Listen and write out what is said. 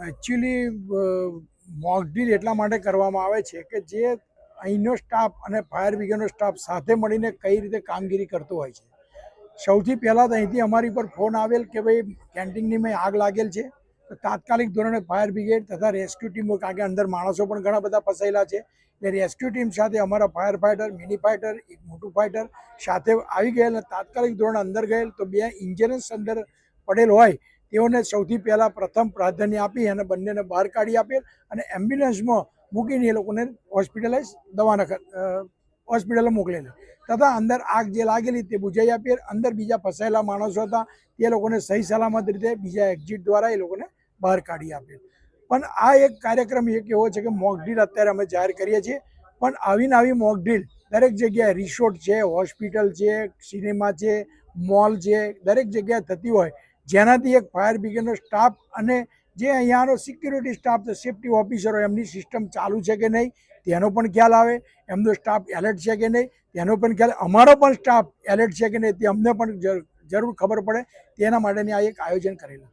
Actually mock drill એટલા માટે કરવામાં આવે છે કે જે અહીંનો સ્ટાફ અને ફાયર બ્રિગેડનો સ્ટાફ સાથે મળીને કઈ રીતે કામગીરી કરતો હોય છે. સૌથી પહેલાં તો અહીંથી અમારી પર ફોન આવેલ કે ભાઈ કેન્ટીનની મેં આગ લાગેલ છે, તો તાત્કાલિક ધોરણે ફાયર બ્રિગેડ તથા રેસ્ક્યુ ટીમો, કારણ કે અંદર માણસો પણ ઘણા બધા ફસાયેલા છે, એટલે રેસ્ક્યુ ટીમ સાથે અમારા ફાયર ફાઈટર, મિની ફાઈટર, એક મોટું ફાઈટર સાથે આવી ગયેલ અને તાત્કાલિક ધોરણે અંદર ગયેલ. તો 2 ઇન્જિનિયર્સ અંદર પડેલ હોય તેઓને સૌથી પહેલાં પ્રથમ પ્રાધાન્ય આપી અને બંનેને બહાર કાઢી આપેલ અને એમ્બ્યુલન્સમાં મૂકીને એ લોકોને હોસ્પિટલે મોકલેલા તથા અંદર આગ જે લાગેલી તે બુઝાઈ આપી. અંદર બીજા ફસાયેલા માણસો હતા તે લોકોને સહી સલામત રીતે બીજા એક્ઝિટ દ્વારા એ લોકોને બહાર કાઢી આપેલ. પણ આ એક કાર્યક્રમ એક એવો છે કે મોક ડ્રીલ અત્યારે અમે જાહેર કરીએ છીએ, પણ આવીને આવી મોક ડ્રીલ દરેક જગ્યાએ રિસોર્ટ છે, હોસ્પિટલ છે, સિનેમા છે, મોલ છે, દરેક જગ્યાએ થતી હોય, જેનાથી એક ફાયર બ્રિગેડનો સ્ટાફ અને જે અહીંયાનો સિક્યુરિટી સ્ટાફ છે, સેફ્ટી ઓફિસરો, એમની સિસ્ટમ ચાલુ છે કે નહીં તેનો પણ ખ્યાલ આવે, એમનો સ્ટાફ એલર્ટ છે કે નહીં તેનો પણ ખ્યાલ, અમારો પણ સ્ટાફ એલર્ટ છે કે નહીં તે અમને પણ જરૂર ખબર પડે, તેના માટેની આ એક આયોજન કરેલું.